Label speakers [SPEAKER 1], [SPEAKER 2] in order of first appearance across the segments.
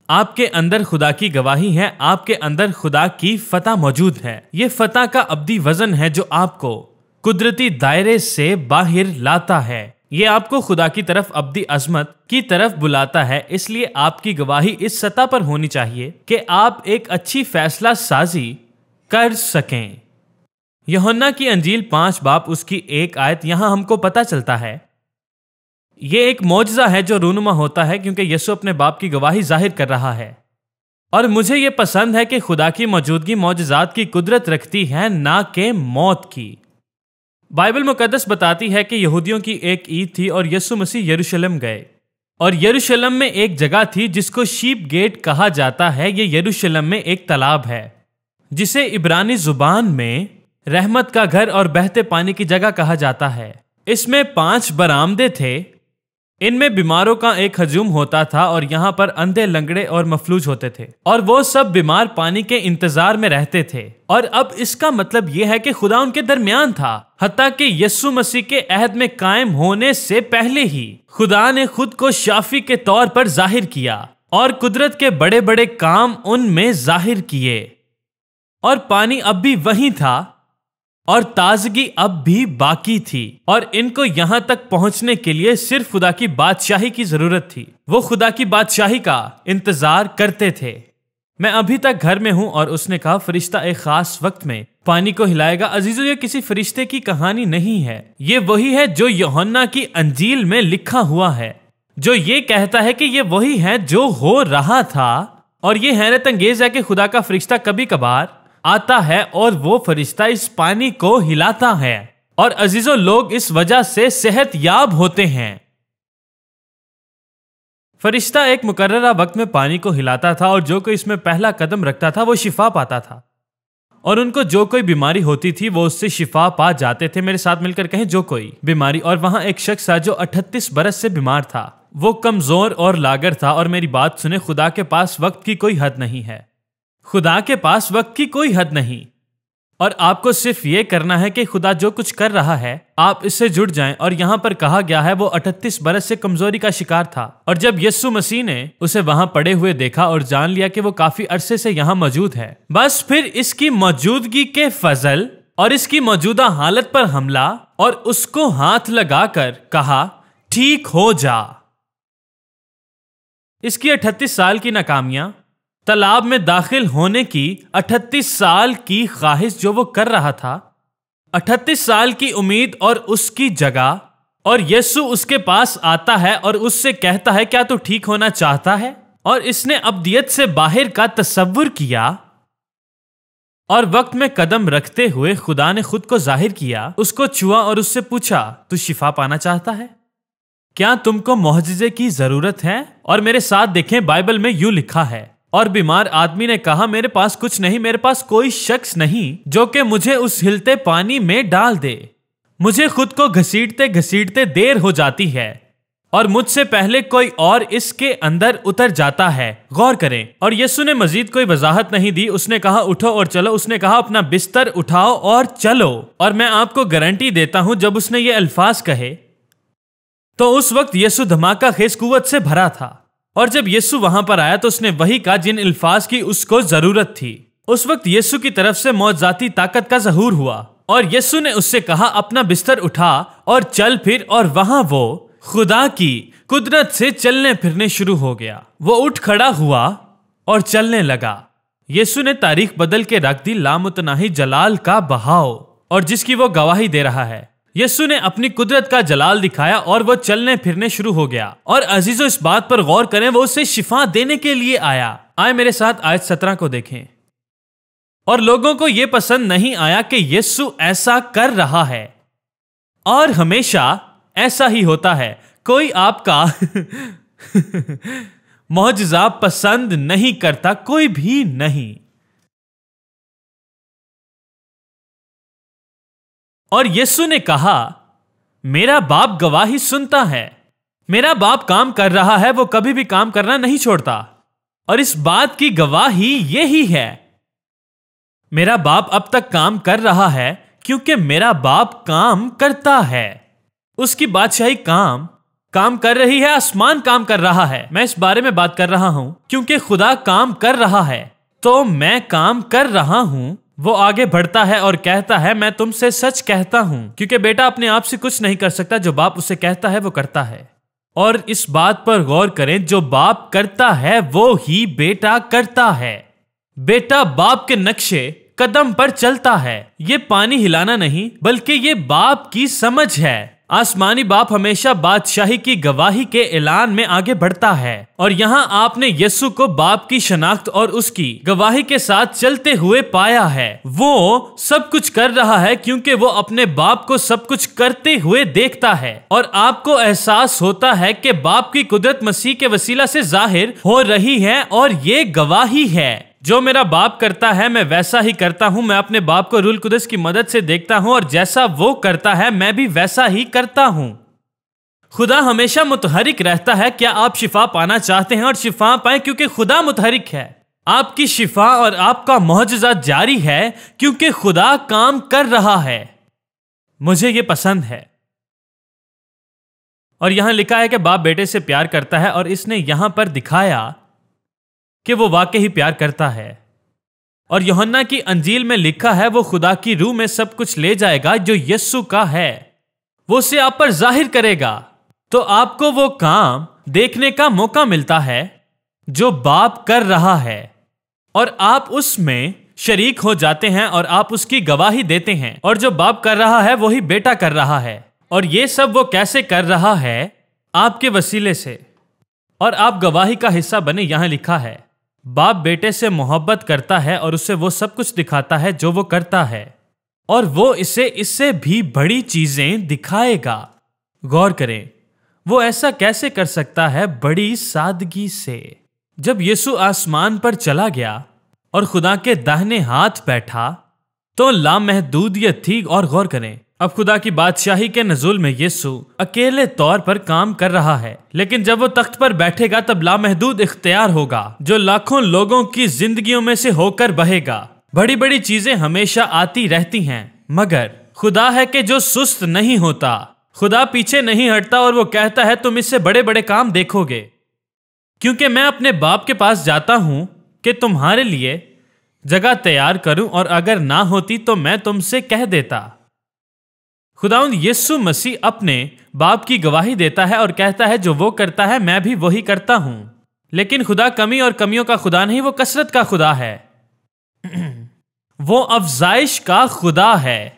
[SPEAKER 1] آپ کے اندر خدا کی گواہی ہے، آپ کے اندر خدا کی فتح موجود ہے۔ یہ فتح کا ابدی وزن ہے جو آپ کو قدرتی دائرے سے باہر لاتا ہے۔ یہ آپ کو خدا کی طرف ابدی عظمت کی طرف بلاتا ہے۔ اس لیے آپ کی گواہی اس سطح پر ہونی چاہیے کہ آپ ایک اچھی فیصلہ سازی کر سکیں۔ یوحنا کی انجیل 5 باب اس کی 1 آیت یہاں ہم کو پتہ چلتا ہے۔ یہ ایک معجزہ ہے جو رونما ہوتا ہے کیونکہ یسوع اپنے باپ کی گواہی ظاہر کر رہا ہے، اور مجھے یہ پسند ہے کہ خدا کی موجودگی معجزات کی قدرت رکھتی ہے، نہ کہ موت کی۔ بائبل مقدس بتاتی ہے کہ یہودیوں کی ایک عید تھی اور یسوع مسیح یروشلم گئے، اور یروشلم میں ایک جگہ تھی جس کو شیپ گیٹ کہا جاتا ہے۔ یہ یروشلم میں ایک تالاب ہے جسے عبرانی زبان میں رحمت کا گھر اور بہتے پانی کی جگہ کہا جاتا ہے۔ اس میں 5 برآمدے تھے، ان میں بیماروں کا ایک ہجوم ہوتا تھا، اور یہاں پر اندھے، لنگڑے اور مفلوج ہوتے تھے، اور وہ سب بیمار پانی کے انتظار میں رہتے تھے۔ اور اب اس کا مطلب یہ ہے کہ خدا ان کے درمیان تھا، حتیٰ کہ یسوع مسیح کے عہد میں قائم ہونے سے پہلے ہی خدا نے خود کو شافی کے طور پر ظاہر کیا، اور قدرت کے بڑے بڑے کام ان میں ظاہر کیے، اور پانی اب بھی وہیں تھا، اور تازگی اب بھی باقی تھی، اور ان کو یہاں تک پہنچنے کے لیے صرف خدا کی بادشاہی کی ضرورت تھی۔ وہ خدا کی بادشاہی کا انتظار کرتے تھے۔ میں ابھی تک گھر میں ہوں، اور اس نے کہا فرشتہ ایک خاص وقت میں پانی کو ہلائے گا۔ عزیزو، یہ کسی فرشتے کی کہانی نہیں ہے، یہ وہی ہے جو یوحنا کی انجیل میں لکھا ہوا ہے، جو یہ کہتا ہے کہ یہ وہی ہے جو ہو رہا تھا۔ اور یہ حیرت انگیز ہے کہ خدا کا فرشتہ کبھی کبھار آتا ہے اور وہ فرشتہ اس پانی کو ہلاتا ہے، اور عزیزو، لوگ اس وجہ سے صحت یاب ہوتے ہیں۔ فرشتہ ایک مقررہ وقت میں پانی کو ہلاتا تھا، اور جو کوئی اس میں پہلا قدم رکھتا تھا وہ شفا پاتا تھا، اور ان کو جو کوئی بیماری ہوتی تھی وہ اس سے شفا پا جاتے تھے۔ میرے ساتھ مل کر کہیں، جو کوئی بیماری۔ اور وہاں ایک شخص تھا جو 38 برس سے بیمار تھا، وہ کمزور اور لاغر تھا۔ اور میری بات سنیں، خدا کے پاس وقت کی کوئی حد نہیں ہے، خدا کے پاس وقت کی کوئی حد نہیں، اور آپ کو صرف یہ کرنا ہے کہ خدا جو کچھ کر رہا ہے آپ اس سے جڑ جائیں۔ اور یہاں پر کہا گیا ہے وہ 38 برس سے کمزوری کا شکار تھا، اور جب یسوع مسیح نے اسے وہاں پڑے ہوئے دیکھا اور جان لیا کہ وہ کافی عرصے سے یہاں موجود ہے، بس پھر اس کی موجودگی کے فضل اور اس کی موجودہ حالت پر حملہ، اور اس کو ہاتھ لگا کر کہا ٹھیک ہو جا۔ اس کی 38 سال کی ناکامیاں، تالاب میں داخل ہونے کی 38 سال کی خواہش جو وہ کر رہا تھا، 38 سال کی امید اور اس کی جگہ، اور یسوع اس کے پاس آتا ہے اور اس سے کہتا ہے کیا تو ٹھیک ہونا چاہتا ہے؟ اور اس نے ابدیت سے باہر کا تصور کیا، اور وقت میں قدم رکھتے ہوئے خدا نے خود کو ظاہر کیا، اس کو چھوا اور اس سے پوچھا تو شفا پانا چاہتا ہے؟ کیا تم کو معجزے کی ضرورت ہے؟ اور میرے ساتھ دیکھیں، بائبل میں یوں لکھا ہے، اور بیمار آدمی نے کہا میرے پاس کچھ نہیں، میرے پاس کوئی شخص نہیں جو کہ مجھے اس ہلتے پانی میں ڈال دے، مجھے خود کو گھسیٹتے گھسیٹتے دیر ہو جاتی ہے، اور مجھ سے پہلے کوئی اور اس کے اندر اتر جاتا ہے۔ غور کریں، اور یسوع نے مزید کوئی وضاحت نہیں دی، اس نے کہا اٹھو اور چلو، اس نے کہا اپنا بستر اٹھاؤ اور چلو۔ اور میں آپ کو گارنٹی دیتا ہوں جب اس نے یہ الفاظ کہے تو اس وقت یسوع دھماکہ خیز قوت سے بھرا تھا، اور جب یسوع وہاں پر آیا تو اس نے وہی کہا جن الفاظ کی اس کو ضرورت تھی۔ اس وقت یسوع کی طرف سے معجزاتی طاقت کا ظہور ہوا، اور یسوع نے اس سے کہا اپنا بستر اٹھا اور چل پھر، اور وہاں وہ خدا کی قدرت سے چلنے پھرنے شروع ہو گیا۔ وہ اٹھ کھڑا ہوا اور چلنے لگا۔ یسوع نے تاریخ بدل کے رکھ دی، لامتناہی جلال کا بہاؤ، اور جس کی وہ گواہی دے رہا ہے۔ یسوع نے اپنی قدرت کا جلال دکھایا اور وہ چلنے پھرنے شروع ہو گیا۔ اور عزیزو، اس بات پر غور کریں، وہ اسے شفا دینے کے لیے آیا۔ آئے میرے ساتھ آیت 17 کو دیکھیں۔ اور لوگوں کو یہ پسند نہیں آیا کہ یسوع ایسا کر رہا ہے، اور ہمیشہ ایسا ہی ہوتا ہے، کوئی آپ کا معجزہ پسند نہیں کرتا، کوئی بھی نہیں۔ اور یسوع نے کہا میرا باپ گواہی سنتا ہے، میرا باپ کام کر رہا ہے، وہ کبھی بھی کام کرنا نہیں چھوڑتا، اور اس بات کی گواہی یہی ہے، میرا باپ اب تک کام کر رہا ہے کیونکہ میرا باپ کام کرتا ہے۔ اس کی بادشاہی کام کام کر رہی ہے، آسمان کام کر رہا ہے. میں اس بارے میں بات کر رہا ہوں کیونکہ خدا کام کر رہا ہے تو میں کام کر رہا ہوں. وہ آگے بڑھتا ہے اور کہتا ہے میں تم سے سچ کہتا ہوں، کیونکہ بیٹا اپنے آپ سے کچھ نہیں کر سکتا، جو باپ اسے کہتا ہے وہ کرتا ہے. اور اس بات پر غور کریں، جو باپ کرتا ہے وہ ہی بیٹا کرتا ہے. بیٹا باپ کے نقشے قدم پر چلتا ہے. یہ پانی ہلانا نہیں بلکہ یہ باپ کی سمجھ ہے. آسمانی باپ ہمیشہ بادشاہی کی گواہی کے اعلان میں آگے بڑھتا ہے، اور یہاں آپ نے یسوع کو باپ کی شناخت اور اس کی گواہی کے ساتھ چلتے ہوئے پایا ہے. وہ سب کچھ کر رہا ہے کیونکہ وہ اپنے باپ کو سب کچھ کرتے ہوئے دیکھتا ہے، اور آپ کو احساس ہوتا ہے کہ باپ کی قدرت مسیح کے وسیلہ سے ظاہر ہو رہی ہے، اور یہ گواہی ہے. جو میرا باپ کرتا ہے میں ویسا ہی کرتا ہوں. میں اپنے باپ کو روح القدس کی مدد سے دیکھتا ہوں، اور جیسا وہ کرتا ہے میں بھی ویسا ہی کرتا ہوں. خدا ہمیشہ متحرک رہتا ہے. کیا آپ شفا پانا چاہتے ہیں اور شفا پائیں؟ کیونکہ خدا متحرک ہے. آپ کی شفا اور آپ کا معجزہ جاری ہے کیونکہ خدا کام کر رہا ہے. مجھے یہ پسند ہے. اور یہاں لکھا ہے کہ باپ بیٹے سے پیار کرتا ہے، اور اس نے یہاں پر دکھایا کہ وہ واقعی پیار کرتا ہے. اور یوحنا کی انجیل میں لکھا ہے وہ خدا کی روح میں سب کچھ لے جائے گا جو یسوع کا ہے، وہ اسے آپ پر ظاہر کرے گا. تو آپ کو وہ کام دیکھنے کا موقع ملتا ہے جو باپ کر رہا ہے، اور آپ اس میں شریک ہو جاتے ہیں اور آپ اس کی گواہی دیتے ہیں. اور جو باپ کر رہا ہے وہی بیٹا کر رہا ہے. اور یہ سب وہ کیسے کر رہا ہے؟ آپ کے وسیلے سے. اور آپ گواہی کا حصہ بنے. یہاں لکھا ہے باپ بیٹے سے محبت کرتا ہے اور اسے وہ سب کچھ دکھاتا ہے جو وہ کرتا ہے، اور وہ اسے اس سے بھی بڑی چیزیں دکھائے گا. غور کریں، وہ ایسا کیسے کر سکتا ہے؟ بڑی سادگی سے. جب یسوع آسمان پر چلا گیا اور خدا کے داہنے ہاتھ بیٹھا تو لامحدودیت تھی. اور غور کریں، اب خدا کی بادشاہی کے نزول میں یسوع اکیلے طور پر کام کر رہا ہے، لیکن جب وہ تخت پر بیٹھے گا تب لامحدود اختیار ہوگا جو لاکھوں لوگوں کی زندگیوں میں سے ہو کر بہے گا. بڑی بڑی چیزیں ہمیشہ آتی رہتی ہیں، مگر خدا ہے کہ جو سست نہیں ہوتا. خدا پیچھے نہیں ہٹتا اور وہ کہتا ہے تم اس سے بڑے بڑے کام دیکھو گے، کیونکہ میں اپنے باپ کے پاس جاتا ہوں کہ تمہارے لیے جگہ تیار کروں، اور اگر نہ ہوتی تو میں تم سے کہہ دیتا. خداوند یسوع مسیح اپنے باپ کی گواہی دیتا ہے اور کہتا ہے جو وہ کرتا ہے میں بھی وہی کرتا ہوں. لیکن خدا کمی اور کمیوں کا خدا نہیں، وہ کثرت کا خدا ہے. وہ افزائش کا خدا ہے.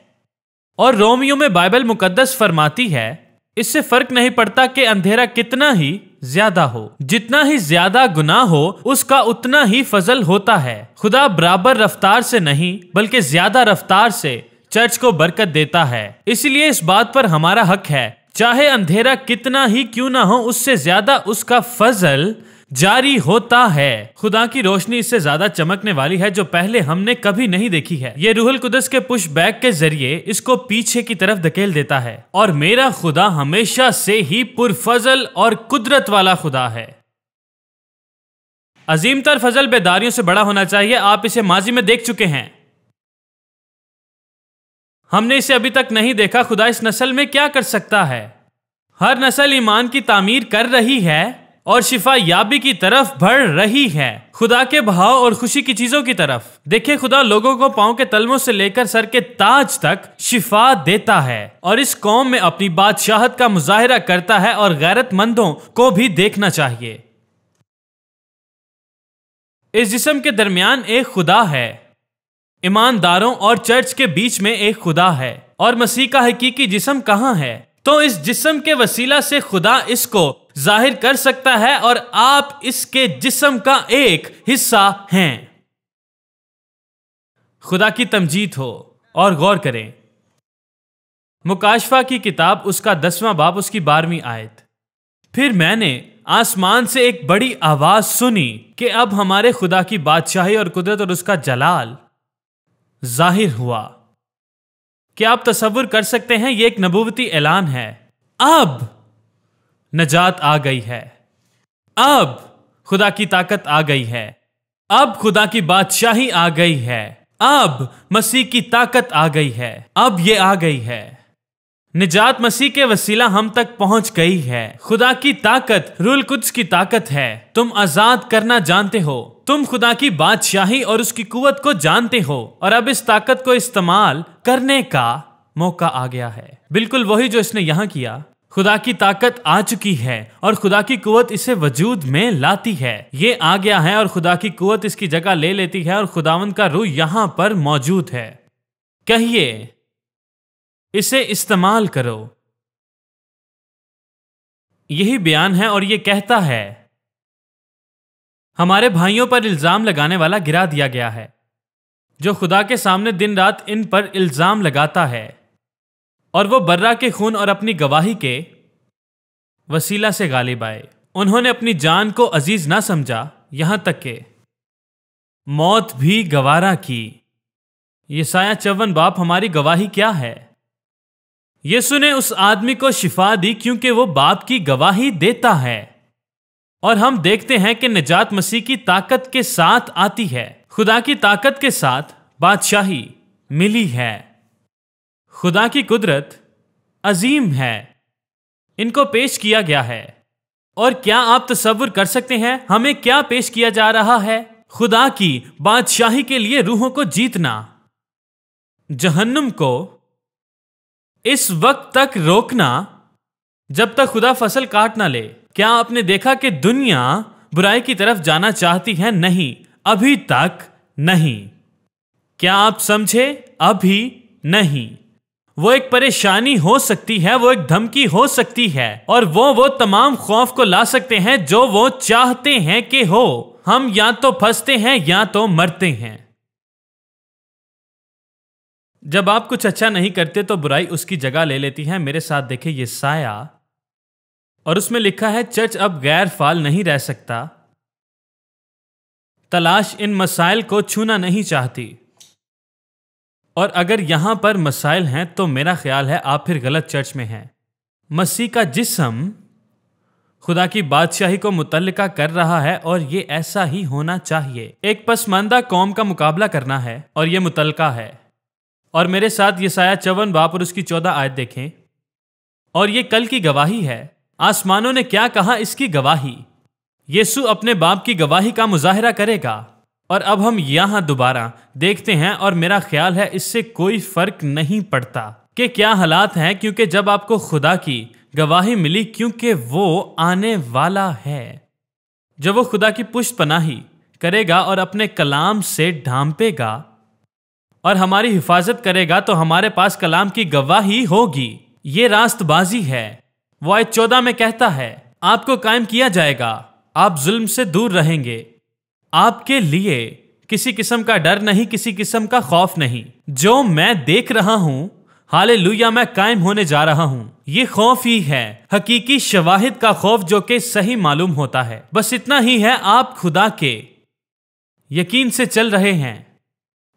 [SPEAKER 1] اور رومیو میں بائبل مقدس فرماتی ہے اس سے فرق نہیں پڑتا کہ اندھیرا کتنا ہی زیادہ ہو، جتنا ہی زیادہ گناہ ہو اس کا اتنا ہی فضل ہوتا ہے. خدا برابر رفتار سے نہیں بلکہ زیادہ رفتار سے چرچ کو برکت دیتا ہے. اسی لیے اس بات پر ہمارا حق ہے چاہے اندھیرا کتنا ہی کیوں نہ ہو اس سے زیادہ اس کا فضل جاری ہوتا ہے. خدا کی روشنی اس سے زیادہ چمکنے والی ہے جو پہلے ہم نے کبھی نہیں دیکھی ہے. یہ روح القدس کے پش بیک کے ذریعے اس کو پیچھے کی طرف دھکیل دیتا ہے. اور میرا خدا ہمیشہ سے ہی پرفضل اور قدرت والا خدا ہے. عظیم تر فضل بیداریوں سے بڑا ہونا چاہیے. آپ اسے ماضی میں دیکھ چکے ہیں، ہم نے اسے ابھی تک نہیں دیکھا. خدا اس نسل میں کیا کر سکتا ہے؟ ہر نسل ایمان کی تعمیر کر رہی ہے اور شفا یابی کی طرف بڑھ رہی ہے، خدا کے بہاؤ اور خوشی کی چیزوں کی طرف. دیکھیں خدا لوگوں کو پاؤں کے تلووں سے لے کر سر کے تاج تک شفا دیتا ہے، اور اس قوم میں اپنی بادشاہت کا مظاہرہ کرتا ہے، اور غیرت مندوں کو بھی دیکھنا چاہیے. اس جسم کے درمیان ایک خدا ہے، ایمانداروں اور چرچ کے بیچ میں ایک خدا ہے. اور مسیح کا حقیقی جسم کہاں ہے؟ تو اس جسم کے وسیلہ سے خدا اس کو ظاہر کر سکتا ہے، اور آپ اس کے جسم کا ایک حصہ ہیں. خدا کی تمجید ہو. اور غور کریں مکاشفہ کی کتاب اس کا 10واں باب اس کی 12ویں آیت. پھر میں نے آسمان سے ایک بڑی آواز سنی کہ اب ہمارے خدا کی بادشاہی اور قدرت اور اس کا جلال ظاہر ہوا. کیا آپ تصور کر سکتے ہیں؟ یہ ایک نبوتی اعلان ہے. اب نجات آ گئی ہے، اب خدا کی طاقت آ گئی ہے، اب خدا کی بادشاہی آ گئی ہے، اب مسیح کی طاقت آ گئی ہے، اب یہ آ گئی ہے. نجات مسیح کے وسیلہ ہم تک پہنچ گئی ہے۔ خدا کی طاقت روح القدس کی طاقت ہے۔ تم آزاد کرنا جانتے ہو، تم خدا کی بادشاہی اور اس کی قوت کو جانتے ہو، اور اب اس طاقت کو استعمال کرنے کا موقع آ گیا ہے۔ بالکل وہی جو اس نے یہاں کیا۔ خدا کی طاقت آ چکی ہے اور خدا کی قوت اسے وجود میں لاتی ہے۔ یہ آ گیا ہے اور خدا کی قوت اس کی جگہ لے لیتی ہے، اور خداوند کا روح یہاں پر موجود ہے۔ کہیے، اسے استعمال کرو۔ یہی بیان ہے، اور یہ کہتا ہے، ہمارے بھائیوں پر الزام لگانے والا گرا دیا گیا ہے، جو خدا کے سامنے دن رات ان پر الزام لگاتا ہے، اور وہ برا کے خون اور اپنی گواہی کے وسیلہ سے غالب آئے۔ انہوں نے اپنی جان کو عزیز نہ سمجھا، یہاں تک کہ موت بھی گوارا کی۔ یسایہ 54 باپ ہماری گواہی کیا ہے؟ یسوع نے اس آدمی کو شفا دی کیونکہ وہ باپ کی گواہی دیتا ہے، اور ہم دیکھتے ہیں کہ نجات مسیح کی طاقت کے ساتھ آتی ہے۔ خدا کی طاقت کے ساتھ بادشاہی ملی ہے۔ خدا کی قدرت عظیم ہے، ان کو پیش کیا گیا ہے۔ اور کیا آپ تصور کر سکتے ہیں ہمیں کیا پیش کیا جا رہا ہے؟ خدا کی بادشاہی کے لیے روحوں کو جیتنا، جہنم کو اس وقت تک روکنا جب تک خدا فصل کاٹ نہ لے۔ کیا آپ نے دیکھا کہ دنیا برائی کی طرف جانا چاہتی ہے؟ نہیں، ابھی تک نہیں۔ کیا آپ سمجھے؟ ابھی نہیں۔ وہ ایک پریشانی ہو سکتی ہے، وہ ایک دھمکی ہو سکتی ہے، اور وہ تمام خوف کو لا سکتے ہیں جو وہ چاہتے ہیں کہ ہو۔ ہم یا تو پھنستے ہیں یا تو مرتے ہیں۔ جب آپ کچھ اچھا نہیں کرتے تو برائی اس کی جگہ لے لیتی ہے۔ میرے ساتھ دیکھیں یسایہ، اور اس میں لکھا ہے، چرچ اب غیر فعال نہیں رہ سکتا۔ تلاش ان مسائل کو چھونا نہیں چاہتی، اور اگر یہاں پر مسائل ہیں تو میرا خیال ہے آپ پھر غلط چرچ میں ہیں۔ مسیح کا جسم خدا کی بادشاہی کو متعلقہ کر رہا ہے، اور یہ ایسا ہی ہونا چاہیے۔ ایک پسماندہ قوم کا مقابلہ کرنا ہے، اور یہ متعلقہ ہے۔ اور میرے ساتھ یسایہ 54 باپ اور اس کی 14 آیت دیکھیں۔ اور یہ کل کی گواہی ہے۔ آسمانوں نے کیا کہا؟ اس کی گواہی۔ یسوع اپنے باپ کی گواہی کا مظاہرہ کرے گا۔ اور اب ہم یہاں دوبارہ دیکھتے ہیں، اور میرا خیال ہے اس سے کوئی فرق نہیں پڑتا کہ کیا حالات ہیں، کیونکہ جب آپ کو خدا کی گواہی ملی، کیونکہ وہ آنے والا ہے، جب وہ خدا کی پشت پناہی کرے گا اور اپنے کلام سے ڈھانپے گا اور ہماری حفاظت کرے گا، تو ہمارے پاس کلام کی گواہی ہوگی۔ یہ راست بازی ہے۔ وہ آیت 14 میں کہتا ہے، آپ کو قائم کیا جائے گا، آپ ظلم سے دور رہیں گے، آپ کے لیے کسی قسم کا ڈر نہیں، کسی قسم کا خوف نہیں۔ جو میں دیکھ رہا ہوں، ہالےلویا، میں قائم ہونے جا رہا ہوں۔ یہ خوف ہی ہے، حقیقی شواہد کا خوف، جو کہ صحیح معلوم ہوتا ہے۔ بس اتنا ہی ہے، آپ خدا کے یقین سے چل رہے ہیں۔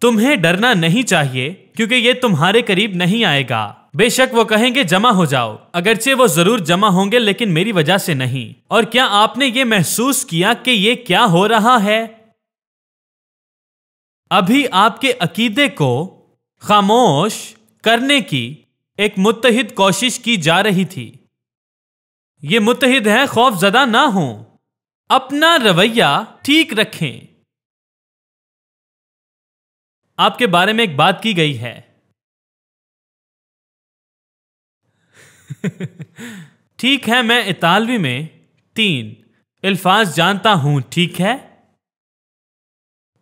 [SPEAKER 1] تمہیں ڈرنا نہیں چاہیے، کیونکہ یہ تمہارے قریب نہیں آئے گا۔ بے شک وہ کہیں گے جمع ہو جاؤ، اگرچہ وہ ضرور جمع ہوں گے، لیکن میری وجہ سے نہیں۔ اور کیا آپ نے یہ محسوس کیا کہ یہ کیا ہو رہا ہے؟ ابھی آپ کے عقیدے کو خاموش کرنے کی ایک متحد کوشش کی جا رہی تھی۔ یہ متحد ہے، خوف زدہ نہ ہوں، اپنا رویہ ٹھیک رکھیں۔ آپ کے بارے میں ایک بات کی گئی ہے۔ ٹھیک ہے، میں اطالوی میں 3 الفاظ جانتا ہوں، ٹھیک ہے،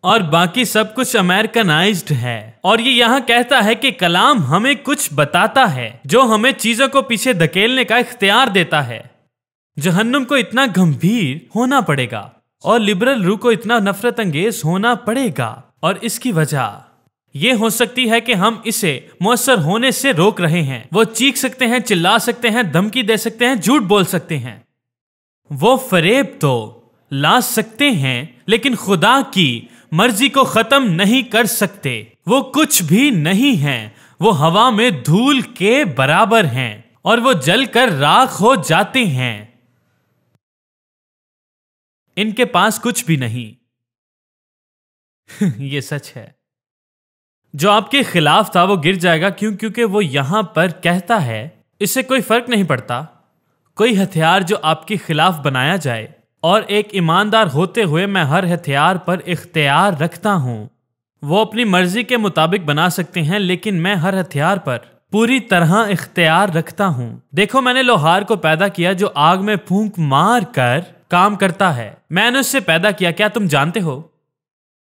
[SPEAKER 1] اور باقی سب کچھ امریکنائزڈ ہے۔ اور یہ یہاں کہتا ہے کہ کلام ہمیں کچھ بتاتا ہے جو ہمیں چیزوں کو پیچھے دھکیلنے کا اختیار دیتا ہے۔ جہنم کو اتنا گمبھیر ہونا پڑے گا، اور لبرل روح کو اتنا نفرت انگیز ہونا پڑے گا، اور اس کی وجہ یہ ہو سکتی ہے کہ ہم اسے مؤثر ہونے سے روک رہے ہیں۔ وہ چیخ سکتے ہیں، چلا سکتے ہیں، دھمکی دے سکتے ہیں، جھوٹ بول سکتے ہیں، وہ فریب تو لا سکتے ہیں، لیکن خدا کی مرضی کو ختم نہیں کر سکتے۔ وہ کچھ بھی نہیں ہیں، وہ ہوا میں دھول کے برابر ہیں، اور وہ جل کر راکھ ہو جاتے ہیں۔ ان کے پاس کچھ بھی نہیں۔ یہ سچ ہے۔ جو آپ کے خلاف تھا وہ گر جائے گا، کیونکہ وہ یہاں پر کہتا ہے اس سے کوئی فرق نہیں پڑتا کوئی ہتھیار جو آپ کے خلاف بنایا جائے، اور ایک ایماندار ہوتے ہوئے میں ہر ہتھیار پر اختیار رکھتا ہوں۔ وہ اپنی مرضی کے مطابق بنا سکتے ہیں، لیکن میں ہر ہتھیار پر پوری طرح اختیار رکھتا ہوں۔ دیکھو، میں نے لوہار کو پیدا کیا جو آگ میں پھونک مار کر کام کرتا ہے۔ میں نے اس سے پیدا کیا۔ کیا تم جانتے ہو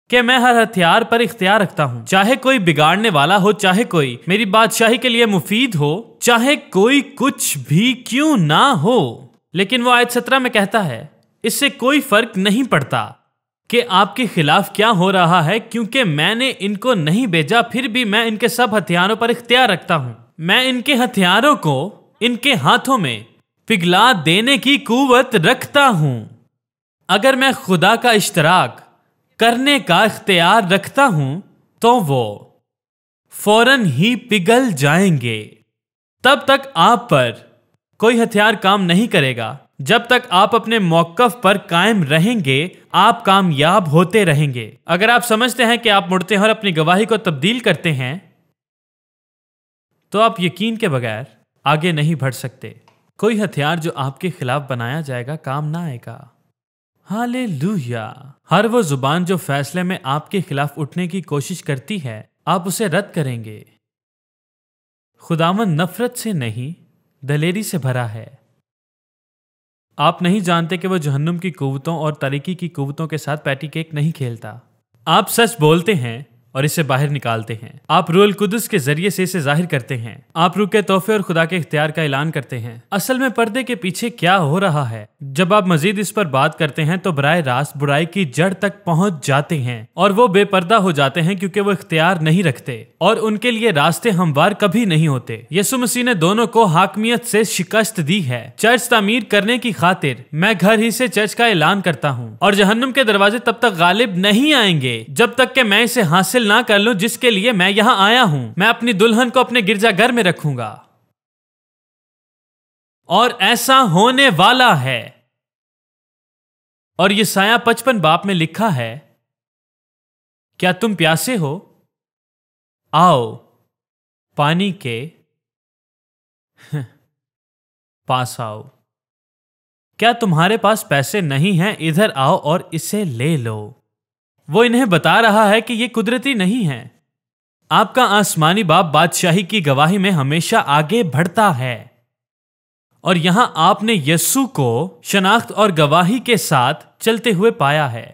[SPEAKER 1] کہ میں ہر ہتھیار پر اختیار رکھتا ہوں، چاہے کوئی بگاڑنے والا ہو، چاہے کوئی میری بادشاہی کے لیے مفید ہو، چاہے کوئی کچھ بھی کیوں نہ ہو۔ لیکن وہ آیت 17 میں کہتا ہے اس سے کوئی فرق نہیں پڑتا کہ آپ کے خلاف کیا ہو رہا ہے، کیونکہ میں نے ان کو نہیں بھیجا، پھر بھی میں ان کے سب ہتھیاروں پر اختیار رکھتا ہوں۔ میں ان کے ہتھیاروں کو ان کے ہاتھوں میں پگھلا دینے کی قوت رکھتا ہوں۔ اگر میں خدا کا اشتراک کرنے کا اختیار رکھتا ہوں تو وہ فوراً ہی پگھل جائیں گے۔ تب تک آپ پر کوئی ہتھیار کام نہیں کرے گا۔ جب تک آپ اپنے موقف پر قائم رہیں گے، آپ کامیاب ہوتے رہیں گے۔ اگر آپ سمجھتے ہیں کہ آپ مڑتے ہیں اور اپنی گواہی کو تبدیل کرتے ہیں تو آپ یقین کے بغیر آگے نہیں بڑھ سکتے۔ کوئی ہتھیار جو آپ کے خلاف بنایا جائے گا کام نہ آئے گا۔ ہالےلویا۔ ہر وہ زبان جو فیصلے میں آپ کے خلاف اٹھنے کی کوشش کرتی ہے، آپ اسے رد کریں گے۔ خداوند نفرت سے نہیں، دلیری سے بھرا ہے۔ آپ نہیں جانتے کہ وہ جہنم کی قوتوں اور تاریکی کی قوتوں کے ساتھ پیٹی کیک نہیں کھیلتا۔ آپ سچ بولتے ہیں اور اسے باہر نکالتے ہیں۔ آپ روح القدس کے ذریعے سے اسے ظاہر کرتے ہیں۔ آپ روح کے تحفے اور خدا کے اختیار کا اعلان کرتے ہیں۔ اصل میں پردے کے پیچھے کیا ہو رہا ہے؟ جب آپ مزید اس پر بات کرتے ہیں تو براہ راست برائی کی جڑ تک پہنچ جاتے ہیں، اور وہ بے پردہ ہو جاتے ہیں کیونکہ وہ اختیار نہیں رکھتے، اور ان کے لیے راستے ہموار کبھی نہیں ہوتے۔ یسوع مسیح نے دونوں کو حاکمیت سے شکست دی ہے۔ چرچ تعمیر کرنے کی خاطر میں گھر ہی سے چرچ کا اعلان کرتا ہوں، اور جہنم کے دروازے تب تک غالب نہیں آئیں گے جب تک کہ میں اسے حاصل نہ کر لوں جس کے لیے میں یہاں آیا ہوں۔ میں اپنی دلہن کو اپنے گرجا گھر میں رکھوں گا، اور ایسا ہونے والا ہے۔ اور یسایہ 55 باب میں لکھا ہے، کیا تم پیاسے ہو؟ آؤ پانی کے پاس آؤ۔ کیا تمہارے پاس پیسے نہیں ہیں؟ ادھر آؤ اور اسے لے لو۔ وہ انہیں بتا رہا ہے کہ یہ قدرتی نہیں ہے۔ آپ کا آسمانی باپ بادشاہی کی گواہی میں ہمیشہ آگے بڑھتا ہے، اور یہاں آپ نے یسوع کو شناخت اور گواہی کے ساتھ چلتے ہوئے پایا ہے۔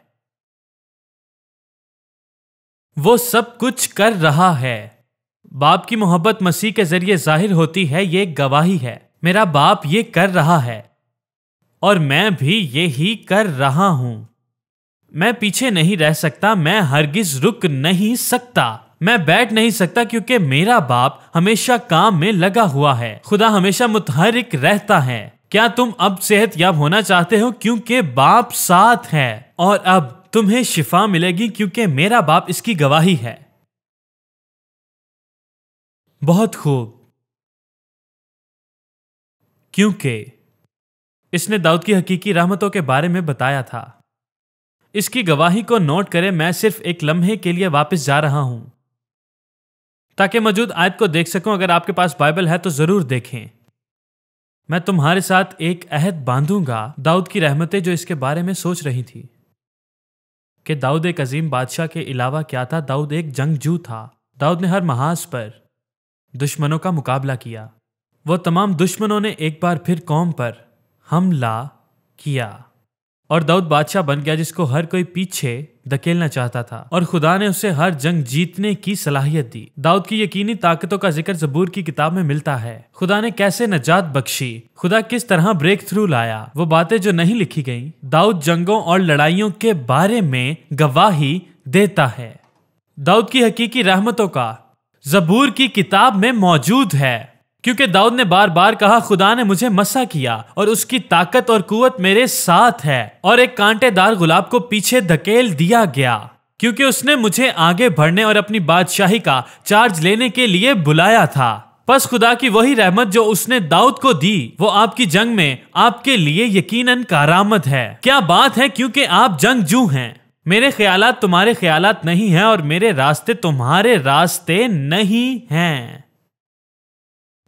[SPEAKER 1] وہ سب کچھ کر رہا ہے۔ باپ کی محبت مسیح کے ذریعے ظاہر ہوتی ہے، یہ گواہی ہے۔ میرا باپ یہ کر رہا ہے اور میں بھی یہی کر رہا ہوں۔ میں پیچھے نہیں رہ سکتا، میں ہرگز رک نہیں سکتا، میں بیٹھ نہیں سکتا، کیونکہ میرا باپ ہمیشہ کام میں لگا ہوا ہے۔ خدا ہمیشہ متحرک رہتا ہے۔ کیا تم اب صحت یاب ہونا چاہتے ہو؟ کیونکہ باپ ساتھ ہے، اور اب تمہیں شفا ملے گی کیونکہ میرا باپ اس کی گواہی ہے۔ بہت خوب، کیونکہ اس نے داؤد کی حقیقی رحمتوں کے بارے میں بتایا تھا۔ اس کی گواہی کو نوٹ کریں۔ میں صرف ایک لمحے کے لیے واپس جا رہا ہوں تاکہ موجود آیت کو دیکھ سکوں۔ اگر آپ کے پاس بائبل ہے تو ضرور دیکھیں۔ میں تمہارے ساتھ ایک عہد باندھوں گا۔ داؤد کی رحمتیں جو اس کے بارے میں سوچ رہی تھی کہ داؤد ایک عظیم بادشاہ کے علاوہ کیا تھا، داؤد ایک جنگجو تھا۔ داؤد نے ہر محاذ پر دشمنوں کا مقابلہ کیا۔ وہ تمام دشمنوں نے ایک بار پھر قوم پر حملہ کیا، اور داؤد بادشاہ بن گیا جس کو ہر کوئی پیچھے دھکیلنا چاہتا تھا، اور خدا نے اسے ہر جنگ جیتنے کی صلاحیت دی۔ داؤد کی یقینی طاقتوں کا ذکر زبور کی کتاب میں ملتا ہے۔ خدا نے کیسے نجات بخشی، خدا کس طرح بریک تھرو لایا، وہ باتیں جو نہیں لکھی گئیں۔ داؤد جنگوں اور لڑائیوں کے بارے میں گواہی دیتا ہے۔ داؤد کی حقیقی رحمتوں کا زبور کی کتاب میں موجود ہے، کیونکہ داؤد نے بار بار کہا، خدا نے مجھے مسح کیا اور اس کی طاقت اور قوت میرے ساتھ ہے، اور ایک کانٹے دار گلاب کو پیچھے دھکیل دیا گیا، کیونکہ اس نے مجھے آگے بڑھنے اور اپنی بادشاہی کا چارج لینے کے لیے بلایا تھا۔ پس خدا کی وہی رحمت جو اس نے داؤد کو دی، وہ آپ کی جنگ میں آپ کے لیے یقیناً کارآمد ہے۔ کیا بات ہے، کیونکہ آپ جنگجو ہیں۔ میرے خیالات تمہارے خیالات نہیں ہیں، اور میرے راستے تمہارے راستے نہیں ہیں۔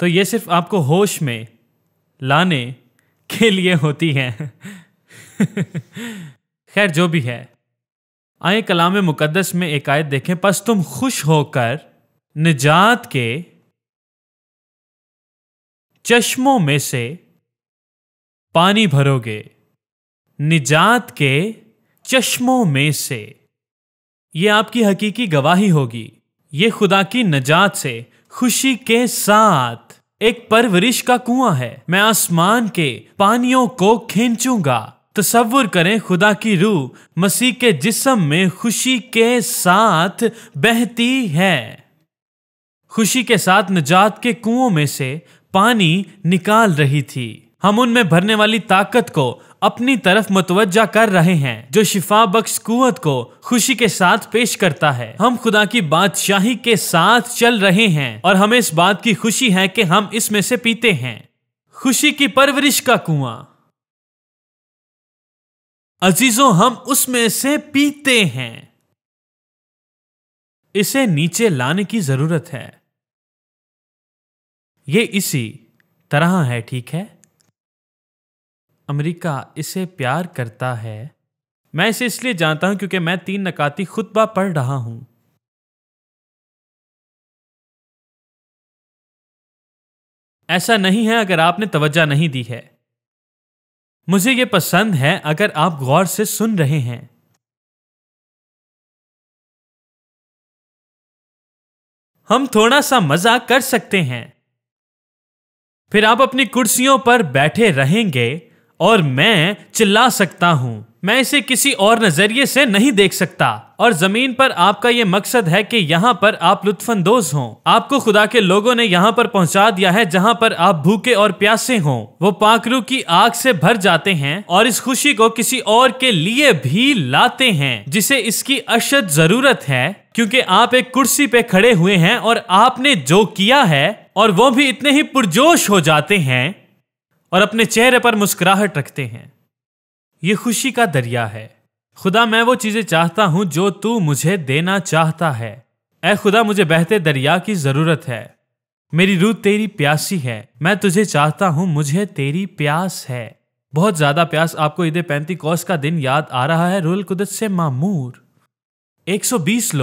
[SPEAKER 1] تو یہ صرف آپ کو ہوش میں لانے کے لیے ہوتی ہیں۔ خیر جو بھی ہے، آئیں کلام مقدس میں ایک آیت دیکھیں۔ پس تم خوش ہو کر نجات کے چشموں میں سے پانی بھرو گے۔ نجات کے چشموں میں سے، یہ آپ کی حقیقی گواہی ہوگی۔ یہ خدا کی نجات سے خوشی کے ساتھ ایک پرورش کا کنواں ہے۔ میں آسمان کے پانیوں کو کھینچوں گا۔ تصور کریں خدا کی روح مسیح کے جسم میں خوشی کے ساتھ بہتی ہے۔ خوشی کے ساتھ نجات کے کنووں میں سے پانی نکال رہی تھی۔ ہم ان میں بھرنے والی طاقت کو اپنی طرف متوجہ کر رہے ہیں، جو شفا بخش قوت کو خوشی کے ساتھ پیش کرتا ہے۔ ہم خدا کی بادشاہی کے ساتھ چل رہے ہیں اور ہمیں اس بات کی خوشی ہے کہ ہم اس میں سے پیتے ہیں۔ خوشی کی پرورش کا کنواں، عزیزوں، ہم اس میں سے پیتے ہیں۔ اسے نیچے لانے کی ضرورت ہے۔ یہ اسی طرح ہے، ٹھیک ہے؟ امریکہ اسے پیار کرتا ہے۔ میں اسے اس لیے جانتا ہوں کیونکہ میں 3 نکاتی خطبہ پڑھ رہا ہوں۔ ایسا نہیں ہے اگر آپ نے توجہ نہیں دی ہے۔ مجھے یہ پسند ہے اگر آپ غور سے سن رہے ہیں۔ ہم تھوڑا سا مزہ کر سکتے ہیں، پھر آپ اپنی کرسیوں پر بیٹھے رہیں گے اور میں چلا سکتا ہوں۔ میں اسے کسی اور نظریے سے نہیں دیکھ سکتا، اور زمین پر آپ کا یہ مقصد ہے کہ یہاں پر آپ لطف اندوز ہوں۔ آپ کو خدا کے لوگوں نے یہاں پر پہنچا دیا ہے جہاں پر آپ بھوکے اور پیاسے ہوں۔ وہ پاک روح کی آگ سے بھر جاتے ہیں اور اس خوشی کو کسی اور کے لیے بھی لاتے ہیں جسے اس کی اشد ضرورت ہے، کیونکہ آپ ایک کرسی پہ کھڑے ہوئے ہیں اور آپ نے جو کیا ہے، اور وہ بھی اتنے ہی پرجوش ہو جاتے ہیں اور اپنے چہرے پر مسکراہٹ رکھتے ہیں۔ یہ خوشی کا دریا ہے۔ خدا، میں وہ چیزیں چاہتا ہوں جو تو مجھے دینا چاہتا ہے۔ اے خدا، مجھے بہتے دریا کی ضرورت ہے۔ میری روح تیری پیاسی ہے۔ میں تجھے چاہتا ہوں، مجھے تیری پیاس ہے۔ بہت زیادہ پیاس۔ آپ کو عید پینتیکوس کا دن یاد آ رہا ہے۔ روح القدس سے معمور 120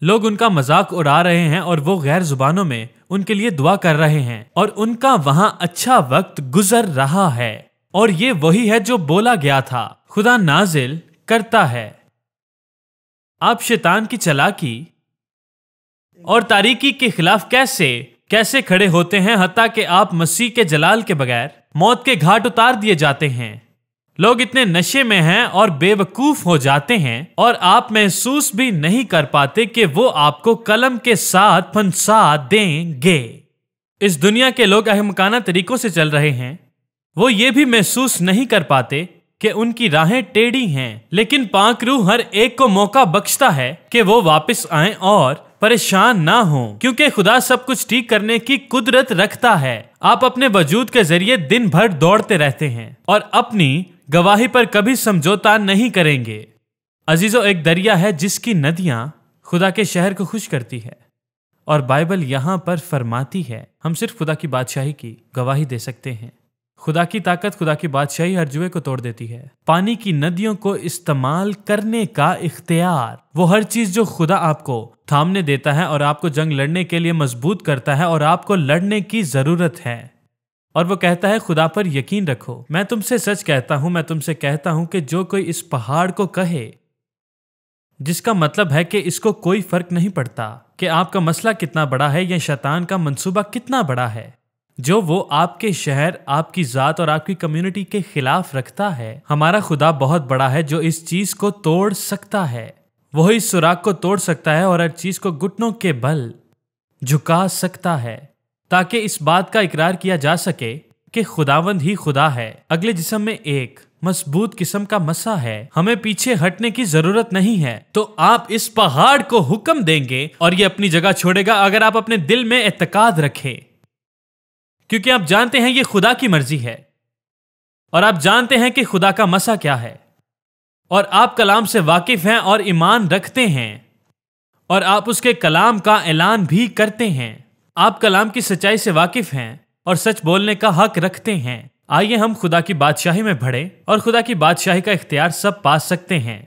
[SPEAKER 1] لوگ ان کا مذاق اڑا رہے ہیں اور وہ غیر زبانوں میں ان کے لیے دعا کر رہے ہیں، اور ان کا وہاں اچھا وقت گزر رہا ہے۔ اور یہ وہی ہے جو بولا گیا تھا، خدا نازل کرتا ہے۔ آپ شیطان کی چالاکی اور تاریکی کے خلاف کیسے کھڑے ہوتے ہیں، حتیٰ کہ آپ مسیح کے جلال کے بغیر موت کے گھاٹ اتار دیے جاتے ہیں۔ لوگ اتنے نشے میں ہیں اور بے وقوف ہو جاتے ہیں، اور آپ محسوس بھی نہیں کر پاتے کہ وہ آپ کو قلم کے ساتھ پھنسا دیں گے۔ اس دنیا کے لوگ احمقانہ طریقوں سے چل رہے ہیں۔ وہ یہ بھی محسوس نہیں کر پاتے کہ ان کی راہیں ٹیڑھی ہیں، لیکن پاک روح ہر ایک کو موقع بخشتا ہے کہ وہ واپس آئیں اور پریشان نہ ہوں، کیونکہ خدا سب کچھ ٹھیک کرنے کی قدرت رکھتا ہے۔ آپ اپنے وجود کے ذریعے دن بھر دوڑتے رہتے ہیں اور اپنی گواہی پر کبھی سمجھوتا نہیں کریں گے۔ عزیزو، ایک دریا ہے جس کی ندیاں خدا کے شہر کو خوش کرتی ہے، اور بائبل یہاں پر فرماتی ہے ہم صرف خدا کی بادشاہی کی گواہی دے سکتے ہیں۔ خدا کی طاقت، خدا کی بادشاہی ہر جوئے کو توڑ دیتی ہے۔ پانی کی ندیوں کو استعمال کرنے کا اختیار، وہ ہر چیز جو خدا آپ کو تھامنے دیتا ہے اور آپ کو جنگ لڑنے کے لیے مضبوط کرتا ہے، اور آپ کو لڑنے کی ضرورت ہے، اور وہ کہتا ہے خدا پر یقین رکھو۔ میں تم سے سچ کہتا ہوں، میں تم سے کہتا ہوں کہ جو کوئی اس پہاڑ کو کہے، جس کا مطلب ہے کہ اس کو کوئی فرق نہیں پڑتا کہ آپ کا مسئلہ کتنا بڑا ہے یا شیطان کا منصوبہ کتنا بڑا ہے، جو وہ آپ کے شہر، آپ کی ذات اور آپ کی کمیونٹی کے خلاف رکھتا ہے، ہمارا خدا بہت بڑا ہے جو اس چیز کو توڑ سکتا ہے۔ وہی اس سوراخ کو توڑ سکتا ہے اور ہر چیز کو گھٹنوں کے بل جھکا سکتا ہے، تاکہ اس بات کا اقرار کیا جا سکے کہ خداوند ہی خدا ہے۔ اگلے جسم میں ایک مضبوط قسم کا مسا ہے، ہمیں پیچھے ہٹنے کی ضرورت نہیں ہے۔ تو آپ اس پہاڑ کو حکم دیں گے اور یہ اپنی جگہ چھوڑے گا اگر آپ اپنے دل میں اعتقاد رکھیں، کیونکہ آپ جانتے ہیں یہ خدا کی مرضی ہے، اور آپ جانتے ہیں کہ خدا کا مسا کیا ہے، اور آپ کلام سے واقف ہیں اور ایمان رکھتے ہیں، اور آپ اس کے کلام کا اعلان بھی کرتے ہیں۔ آپ کلام کی سچائی سے واقف ہیں اور سچ بولنے کا حق رکھتے ہیں۔ آئیے ہم خدا کی بادشاہی میں بڑھیں اور خدا کی بادشاہی کا اختیار سب پا سکتے ہیں۔